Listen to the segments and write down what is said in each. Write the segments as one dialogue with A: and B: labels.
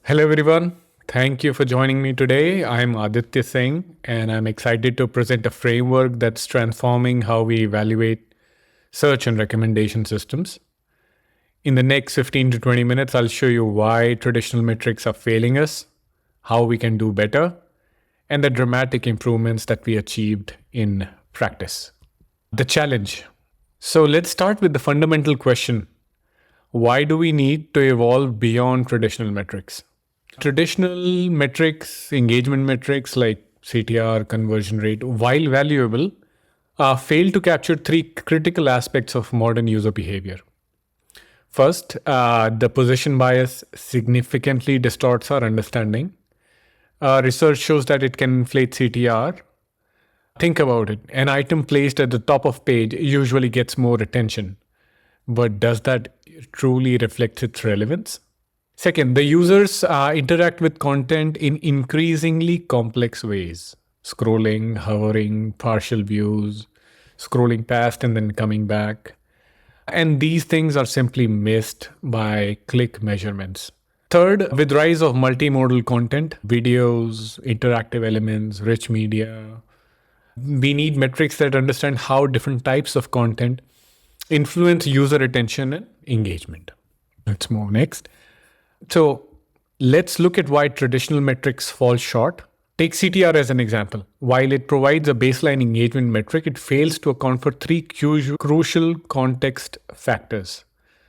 A: Hello, everyone. Thank you for joining me today. I'm Aditya Singh, and I'm excited to present a framework that's transforming how we evaluate search and recommendation systems. In the next 15 to 20 minutes, I'll show you why traditional metrics are failing us, how we can do better, and the dramatic improvements that we achieved in practice. The challenge. So let's start with the fundamental question. Why do we need to evolve beyond traditional metrics? Traditional metrics, engagement metrics like CTR, conversion rate, while valuable, fail to capture three critical aspects of modern user behavior. First, the position bias significantly distorts our understanding. Research shows that it can inflate CTR. Think about it. An item placed at the top of page usually gets more attention. But does that truly reflect its relevance? Second, the users interact with content in increasingly complex ways. Scrolling, hovering, partial views, scrolling past and then coming back. And these things are simply missed by click measurements. Third, with rise of multimodal content, videos, interactive elements, rich media, we need metrics that understand how different types of content influence user attention and engagement. Let's move next. So let's look at why traditional metrics fall short. Take CTR as an example. While it provides a baseline engagement metric, it fails to account for three crucial context factors.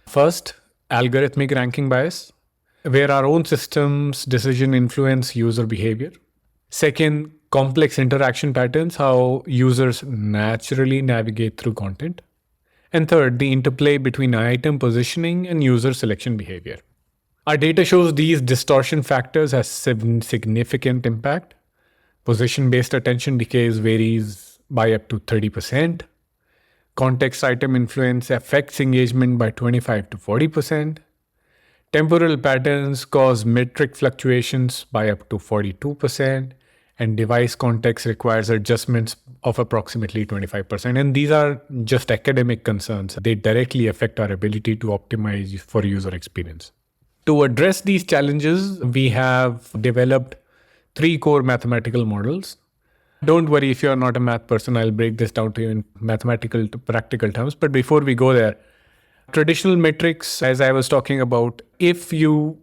A: First, algorithmic ranking bias, where our own system's decision influence user behavior. Second, complex interaction patterns, how users naturally navigate through content. And third, the interplay between item positioning and user selection behavior. Our data shows these distortion factors has significant impact. Position-based attention decays varies by up to 30%. Context item influence affects engagement by 25 to 40%. Temporal patterns cause metric fluctuations by up to 42%. And device context requires adjustments of approximately 25%. And these are just academic concerns. They directly affect our ability to optimize for user experience. To address these challenges, we have developed three core mathematical models. Don't worry if you're not a math person, I'll break this down to you in mathematical to practical terms. But before we go there, traditional metrics, as I was talking about, if you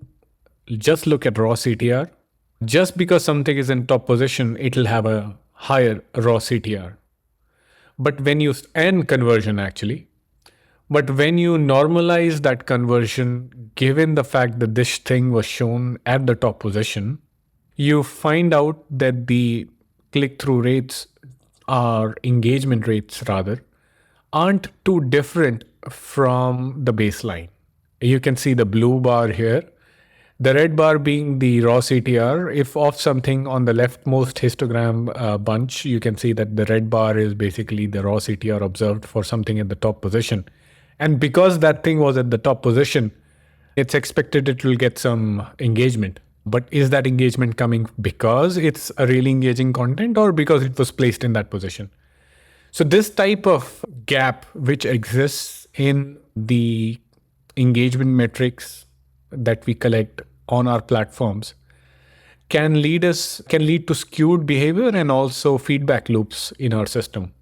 A: just look at raw CTR, just because something is in top position, it'll have a higher raw CTR. But when you, and conversion actually, but when you normalize that conversion, given the fact that this thing was shown at the top position, you find out that the click-through rates, or engagement rates rather, aren't too different from the baseline. You can see the blue bar here. The red bar being the raw CTR. If off something on the leftmost histogram bunch, you can see that the red bar is basically the raw CTR observed for something in the top position. And because that thing was at the top position, it's expected it will get some engagement. But is that engagement coming because it's a really engaging content or because it was placed in that position? So this type of gap which exists in the engagement metrics that we collect on our platforms can lead to skewed behavior and also feedback loops in our system.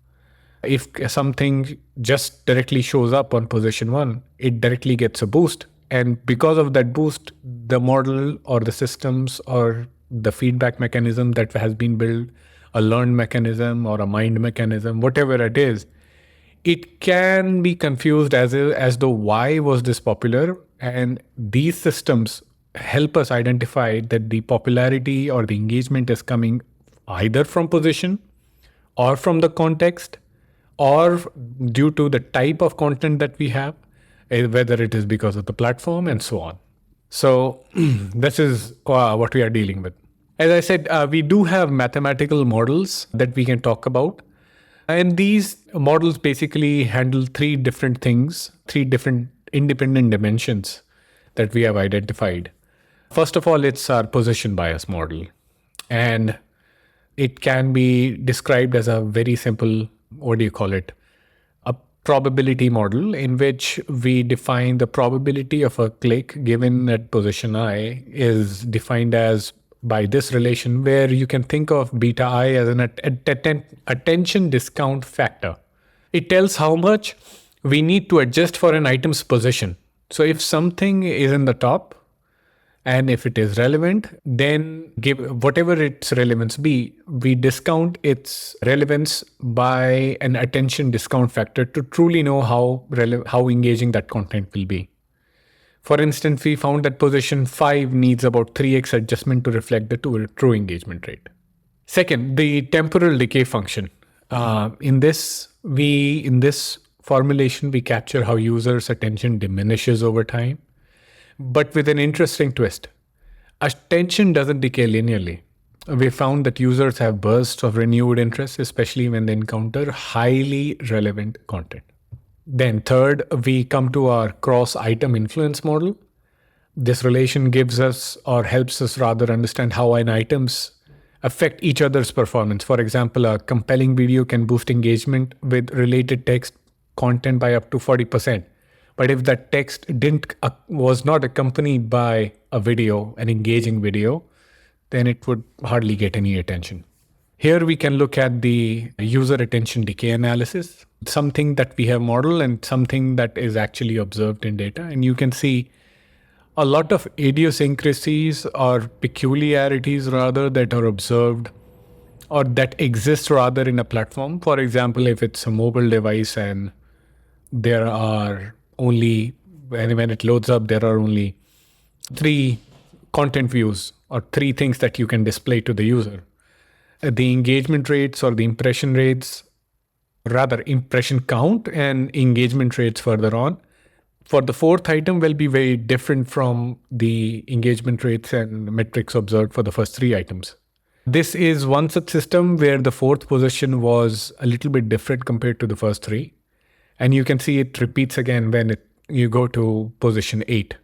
A: If something just directly shows up on position one, it directly gets a boost. And because of that boost, the model or the systems or the feedback mechanism that has been built, a learned mechanism or a mind mechanism, whatever it is, it can be confused as though why was this popular? And these systems help us identify that the popularity or the engagement is coming either from position or from the context or due to the type of content that we have, whether it is because of the platform and so on. So this is what we are dealing with. As I said, we do have mathematical models that we can talk about. And these models basically handle three different things, three different independent dimensions that we have identified. First of all, it's our position bias model. And it can be described as a very simple, what do you call it? A probability model in which we define the probability of a click given at position I is defined as by this relation, where you can think of beta I as an attention discount factor. It tells how much we need to adjust for an item's position. So if something is in the top, and if it is relevant, then give whatever its relevance be, we discount its relevance by an attention discount factor to truly know how engaging that content will be. For instance, we found that position 5 needs about 3x adjustment to reflect the true engagement rate. Second, the temporal decay function. In this formulation, we capture how users' attention diminishes over time, but with an interesting twist. Attention doesn't decay linearly. We found that users have bursts of renewed interest, especially when they encounter highly relevant content. Then third, we come to our cross-item influence model. This relation gives us, or helps us rather, understand how an items affect each other's performance. For example, a compelling video can boost engagement with related text content by up to 40%. But if that text was not accompanied by a video, an engaging video, then it would hardly get any attention. Here we can look at the user attention decay analysis, something that we have modeled and something that is actually observed in data. And you can see a lot of idiosyncrasies or peculiarities rather that are observed or that exist rather in a platform. For example, if it's a mobile device and there are only, when it loads up, there are only 3 content views or 3 things that you can display to the user. The engagement rates or the impression rates, rather impression count and engagement rates further on, for the 4th item will be very different from the engagement rates and metrics observed for the first 3 items. This is one such system where the 4th position was a little bit different compared to the first 3. And you can see it repeats again when you go to position 8.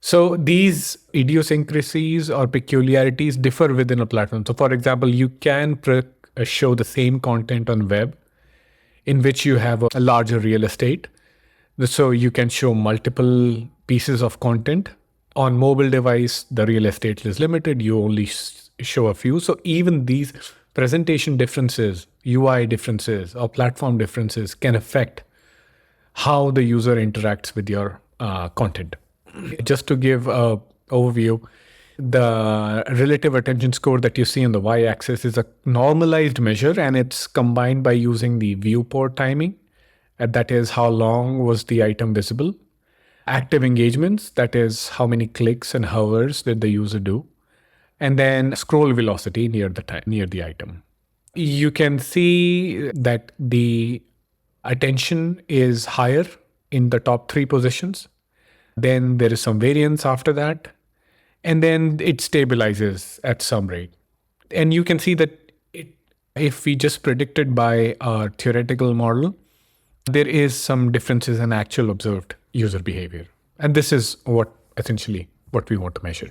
A: So these idiosyncrasies or peculiarities differ within a platform. So for example, you can show the same content on web in which you have a larger real estate. So you can show multiple pieces of content. On mobile device, the real estate is limited. You only show a few. So even these presentation differences, UI differences, or platform differences can affect how the user interacts with your content. Just to give an overview, the relative attention score that you see on the y-axis is a normalized measure, and it's combined by using the viewport timing. And that is how long was the item visible. Active engagements, that is how many clicks and hours did the user do. And then scroll velocity near the item. You can see that the attention is higher in the top 3 positions. Then there is some variance after that. And then it stabilizes at some rate. And you can see that if we just predicted by our theoretical model, there is some differences in actual observed user behavior. And this is essentially what we want to measure.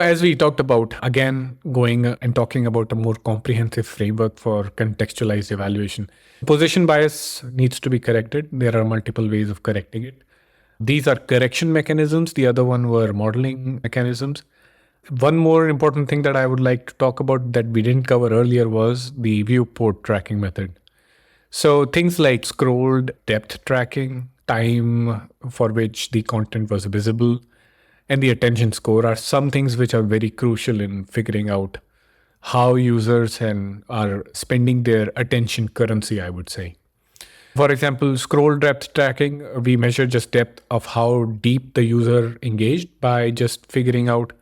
A: As we talked about, again, going and talking about a more comprehensive framework for contextualized evaluation. Position bias needs to be corrected. There are multiple ways of correcting it. These are correction mechanisms. The other one were modeling mechanisms. One more important thing that I would like to talk about that we didn't cover earlier was the viewport tracking method. So things like scrolled depth tracking, time for which the content was visible, and the attention score are some things which are very crucial in figuring out how users are spending their attention currency, I would say. For example, scroll depth tracking, we measure just depth of how deep the user engaged by just figuring out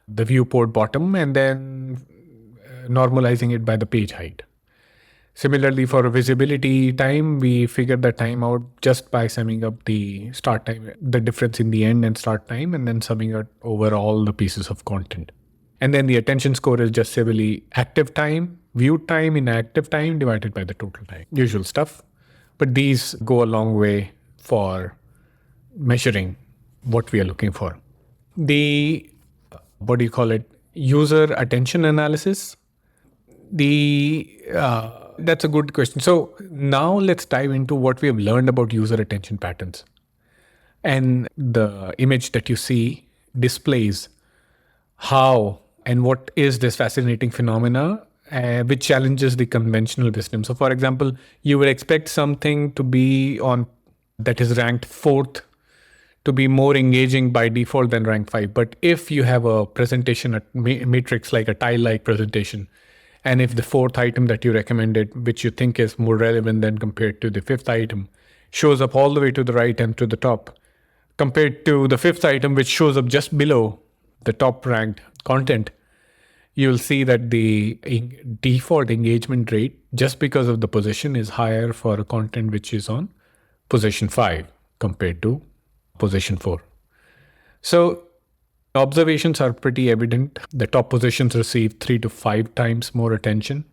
A: the viewport bottom and then normalizing it by the page height. Similarly, for visibility time, we figured the time out just by summing up the start time, the difference in the end and start time, and then summing it over all the pieces of content. And then the attention score is just simply active time, viewed time in active time divided by the total time. Usual stuff. But these go a long way for measuring what we are looking for. The, user attention analysis. The That's a good question. So now let's dive into what we have learned about user attention patterns. And the image that you see displays how and what is this fascinating phenomena which challenges the conventional wisdom. So, for example, you would expect something to be on that is ranked fourth to be more engaging by default than rank 5. But if you have a presentation, a matrix like a tile like presentation, and if the fourth item that you recommended, which you think is more relevant than compared to the fifth item, shows up all the way to the right and to the top, compared to the fifth item, which shows up just below the top ranked content, you'll see that the default engagement rate, just because of the position, is higher for a content which is on position 5 compared to position 4. So observations are pretty evident. The top positions receive 3 to 5 times more attention.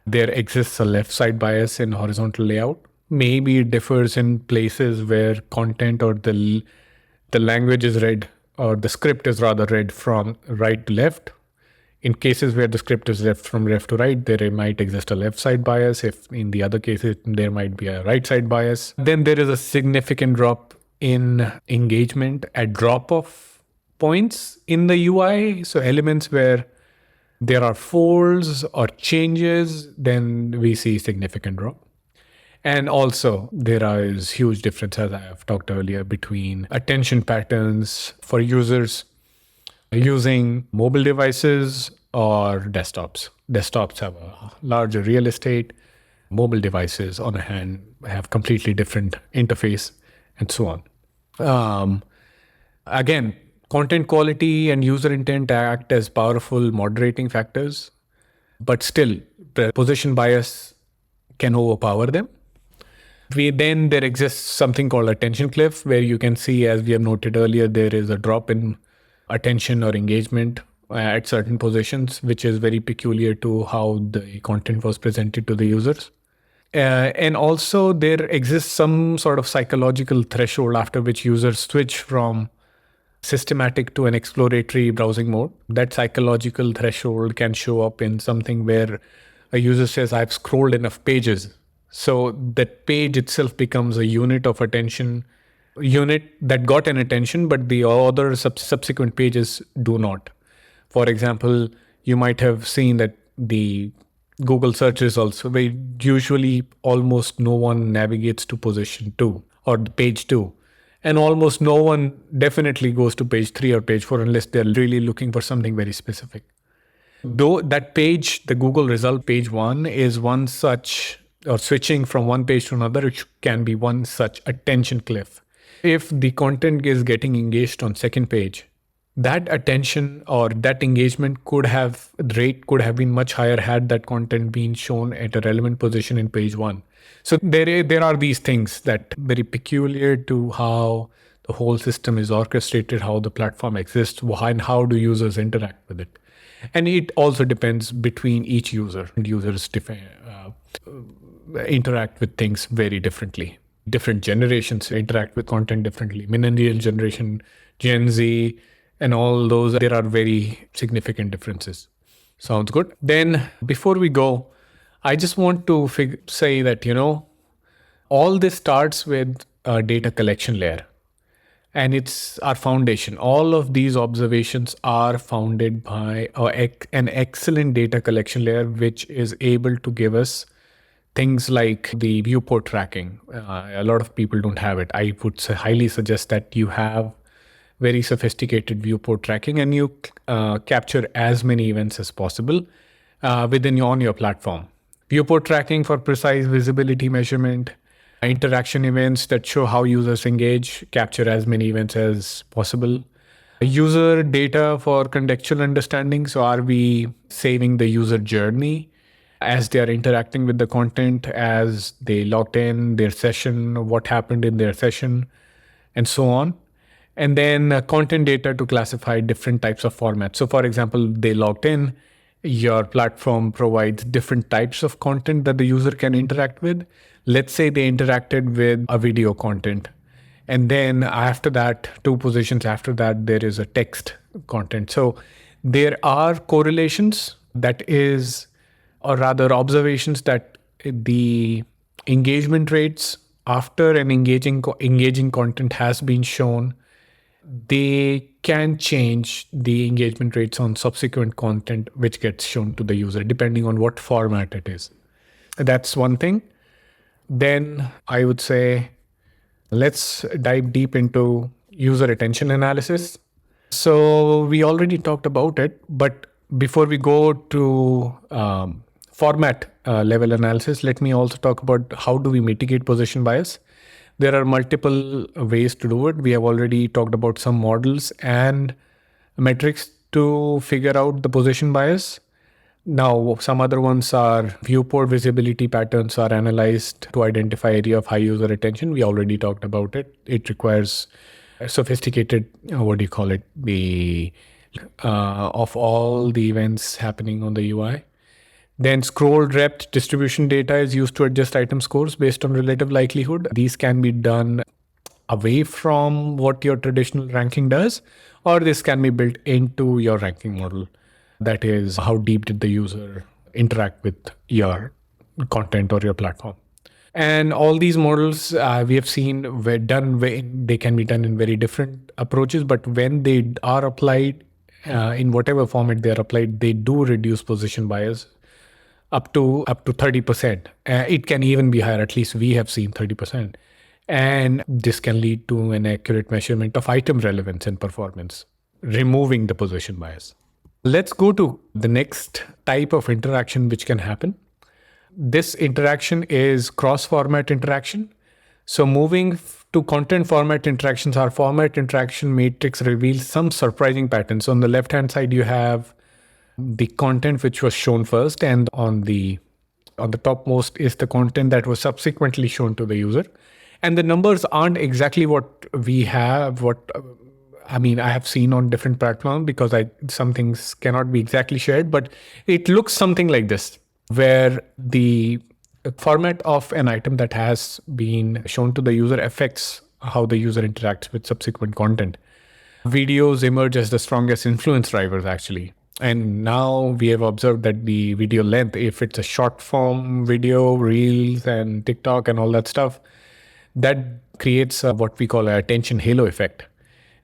A: There exists a left side bias in horizontal layout. Maybe it differs in places where content or the language is read, or the script is rather read from right to left. In cases where the script is left from left to right, there might exist a left side bias. If in the other cases, there might be a right side bias. Then there is a significant drop in engagement at drop off points in the UI. So elements where there are folds or changes, then we see significant drop. And also, there is huge difference, as I have talked earlier, between attention patterns for users using mobile devices or desktops. Desktops have a larger real estate. Mobile devices, on the hand, have completely different interface and so on. Again, content quality and user intent act as powerful moderating factors, but still, the position bias can overpower them. There exists something called attention cliff, where you can see, as we have noted earlier, there is a drop in attention or engagement at certain positions, which is very peculiar to how the content was presented to the users. And also, there exists some sort of psychological threshold after which users switch from systematic to an exploratory browsing mode. That psychological threshold can show up in something where a user says, I've scrolled enough pages. So that page itself becomes a unit of attention, unit that got an attention, but the other subsequent pages do not. For example, you might have seen that the Google search results, where usually almost no one navigates to position 2 or the page 2. And almost no one definitely goes to page 3 or page 4 unless they're really looking for something very specific. Though that page, the Google result page 1, is one such, or switching from one page to another, it can be one such attention cliff. If the content is getting engaged on second page, that attention or that engagement rate could have been much higher had that content been shown at a relevant position in page 1. So there are these things that very peculiar to how the whole system is orchestrated, how the platform exists, and how do users interact with it. And it also depends between each user. Users interact with things very differently. Different generations interact with content differently. Millennial generation, Gen Z, and all those, there are very significant differences. Sounds good. Then before we go, I just want to say that, all this starts with a data collection layer. And it's our foundation. All of these observations are founded by an excellent data collection layer, which is able to give us things like the viewport tracking. A lot of people don't have it. I would highly suggest that you have very sophisticated viewport tracking and you capture as many events as possible on your platform. Viewport tracking for precise visibility measurement, interaction events that show how users engage, capture as many events as possible. User data for contextual understanding. So are we saving the user journey as they are interacting with the content, as they logged in, their session, what happened in their session, and so on. And then content data to classify different types of formats. So for example, they logged in, your platform provides different types of content that the user can interact with. Let's say they interacted with a video content. And then after that, 2 positions after that, there is a text content. So there are correlations, that is, or rather observations that the engagement rates after an engaging content has been shown, they can change the engagement rates on subsequent content which gets shown to the user depending on what format it is. That's one thing. Then I would say let's dive deep into user attention analysis. So we already talked about it, but before we go to format level analysis, let me also talk about how do we mitigate position bias. There are multiple ways to do it. We have already talked about some models and metrics to figure out the position bias. Now, some other ones are viewport visibility patterns are analyzed to identify area of high user attention. We already talked about it. It requires a sophisticated, what do you call it, the of all the events happening on the UI. Then scroll depth distribution data is used to adjust item scores based on relative likelihood. These can be done away from what your traditional ranking does, or this can be built into your ranking model. That is, how deep did the user interact with your content or your platform? And all these models we have seen they can be done in very different approaches, but when they are applied in whatever format they are applied, they do reduce position bias up to 30%. It can even be higher. At least we have seen 30%. And this can lead to an accurate measurement of item relevance and performance, removing the position bias. Let's go to the next type of interaction which can happen. This interaction is cross-format interaction. So moving to content format interactions, our format interaction matrix reveals some surprising patterns. On the left-hand side, you have the content which was shown first, and on the topmost is the content that was subsequently shown to the user. And the numbers aren't exactly what we have, I have seen on different platforms, because some things cannot be exactly shared, but it looks something like this, where the format of an item that has been shown to the user affects how the user interacts with subsequent content. Videos emerge as the strongest influence drivers, actually. And now we have observed that the video length, if it's a short form video, Reels and TikTok and all that stuff, that creates what we call an attention halo effect.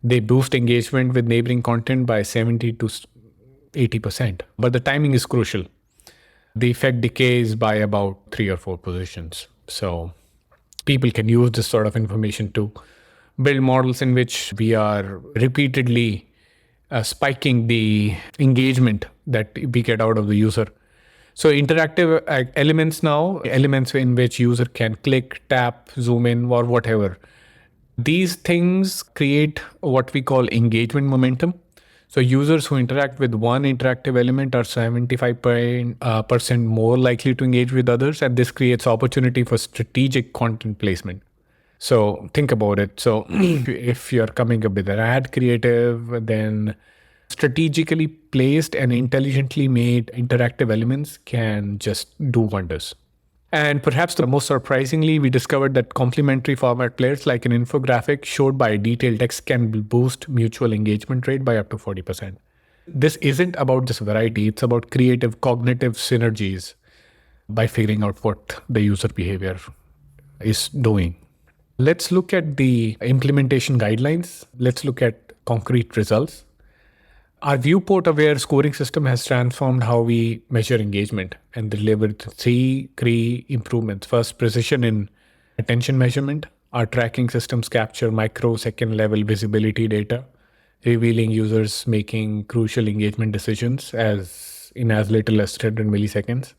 A: They boost engagement with neighboring content by 70 to 80%. But the timing is crucial. The effect decays by about 3 or 4 positions. So people can use this sort of information to build models in which we are repeatedly spiking the engagement that we get out of the user. So interactive elements in which user can click, tap, zoom in, or whatever. These things create what we call engagement momentum. So users who interact with one interactive element are 75% more likely to engage with others, and this creates opportunity for strategic content placement. So think about it. So if you're coming up with an ad creative, then strategically placed and intelligently made interactive elements can just do wonders. And perhaps the most surprisingly, we discovered that complementary format players like an infographic showed by detailed text can boost mutual engagement rate by up to 40%. This isn't about just variety, it's about creative cognitive synergies by figuring out what the user behavior is doing. Let's look at the implementation guidelines. Let's look at concrete results. Our viewport-aware scoring system has transformed how we measure engagement and delivered 3 key improvements. First, precision in attention measurement. Our tracking systems capture microsecond level visibility data, revealing users making crucial engagement decisions in as little as 100 milliseconds.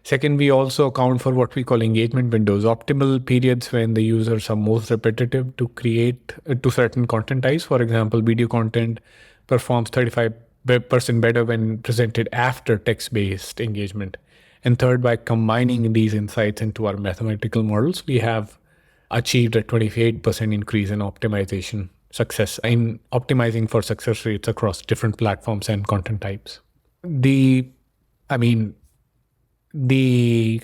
A: Second, we also account for what we call engagement windows, optimal periods when the users are most repetitive to create to certain content types. For example, video content performs 35% better when presented after text-based engagement. And third, by combining these insights into our mathematical models, we have achieved a 28% increase in optimization success, in optimizing for success rates across different platforms and content types. The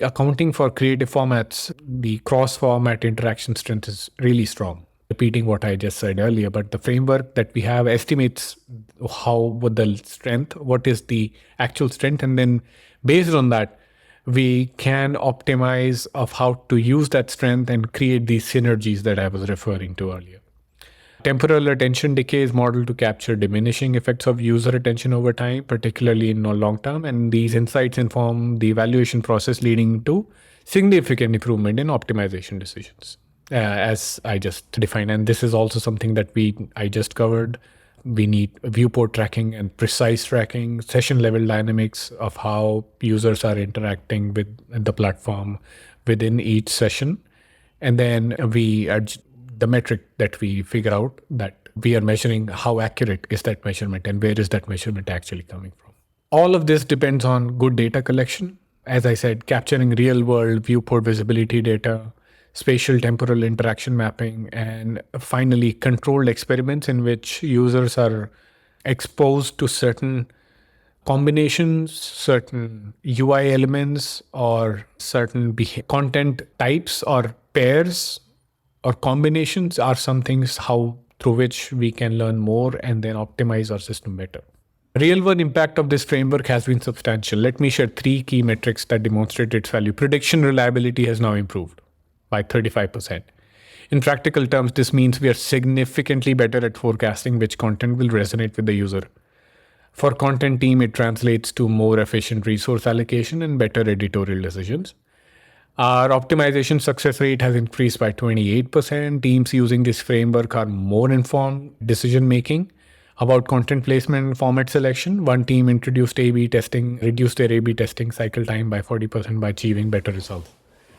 A: accounting for creative formats, the cross-format interaction strength is really strong. Repeating what I just said earlier, but the framework that we have estimates what is the actual strength, and then based on that, we can optimize of how to use that strength and create these synergies that I was referring to earlier. Temporal attention decay is modeled to capture diminishing effects of user attention over time, particularly in the long term. And these insights inform the evaluation process, leading to significant improvement in optimization decisions, as I just defined. And this is also something that I just covered. We need viewport tracking and precise tracking, session level dynamics of how users are interacting with the platform within each session. And then the metric that we figure out that we are measuring, how accurate is that measurement and where is that measurement actually coming from. All of this depends on good data collection. As I said, capturing real world viewport visibility data, spatial temporal interaction mapping, and finally controlled experiments in which users are exposed to certain combinations, certain UI elements, or certain content types or pairs or combinations are some things through which we can learn more and then optimize our system better. Real world impact of this framework has been substantial. Let me share 3 key metrics that demonstrate its value. Prediction reliability has now improved by 35%. In practical terms, this means we are significantly better at forecasting which content will resonate with the user. For content team, it translates to more efficient resource allocation and better editorial decisions. Our optimization success rate has increased by 28%. Teams using this framework are more informed decision making about content placement and format selection. One team introduced A/B testing, reduced their A/B testing cycle time by 40% by achieving better results.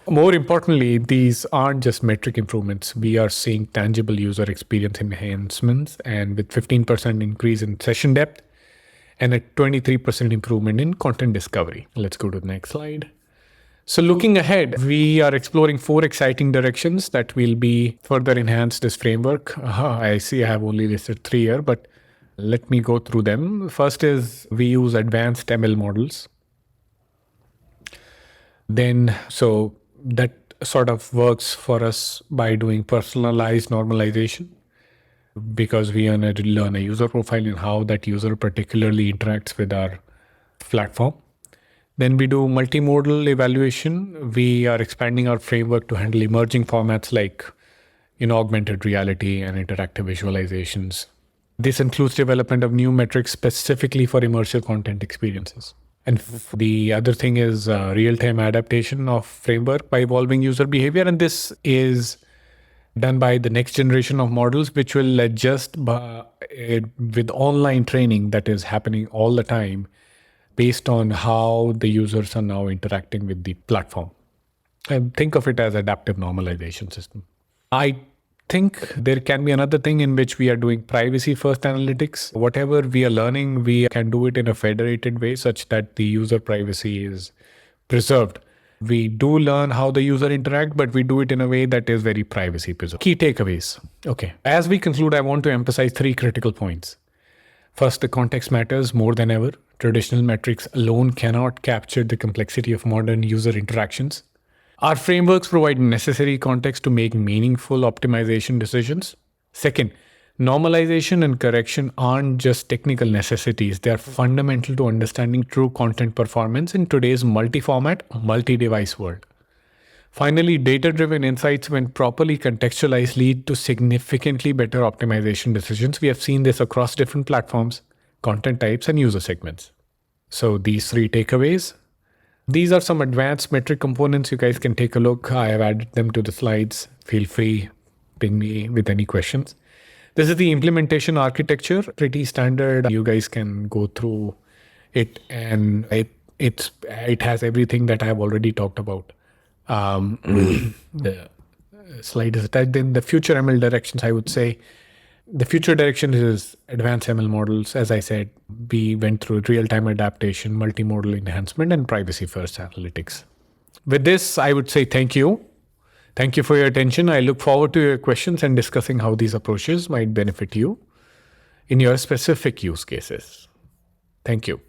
A: More importantly, these aren't just metric improvements. We are seeing tangible user experience enhancements, and with 15% increase in session depth and a 23% improvement in content discovery. Let's go to the next slide. So looking ahead, we are exploring 4 exciting directions that will be further enhance this framework. I see I have only listed 3 here, but let me go through them. First is we use advanced ML models. Then, so that sort of works for us by doing personalized normalization, because we learn a user profile and how that user particularly interacts with our platform. Then we do multimodal evaluation. We are expanding our framework to handle emerging formats like augmented reality and interactive visualizations. This includes development of new metrics specifically for immersive content experiences. And the other thing is real-time adaptation of framework by evolving user behavior. And this is done by the next generation of models, which will adjust with online training that is happening all the time based on how the users are now interacting with the platform. And think of it as adaptive normalization system. I think there can be another thing in which we are doing privacy first analytics. Whatever we are learning, we can do it in a federated way such that the user privacy is preserved. We do learn how the user interact, but we do it in a way that is very privacy preserved. Key takeaways. Okay. As we conclude, I want to emphasize 3 critical points. First, the context matters more than ever. Traditional metrics alone cannot capture the complexity of modern user interactions. Our frameworks provide necessary context to make meaningful optimization decisions. Second, normalization and correction aren't just technical necessities. They are fundamental to understanding true content performance in today's multi-format, multi-device world. Finally, data-driven insights, when properly contextualized, lead to significantly better optimization decisions. We have seen this across different platforms, content types, and user segments. So these 3 takeaways. These are some advanced metric components. You guys can take a look. I have added them to the slides. Feel free, ping me with any questions. This is the implementation architecture, pretty standard. You guys can go through it, and it has everything that I have already talked about. The slide is attached. In the future ML directions, I would say the future direction is advanced ML models. As I said, we went through real-time adaptation, multimodal enhancement, and privacy-first analytics. With this, I would say thank you. Thank you for your attention. I look forward to your questions and discussing how these approaches might benefit you in your specific use cases. Thank you.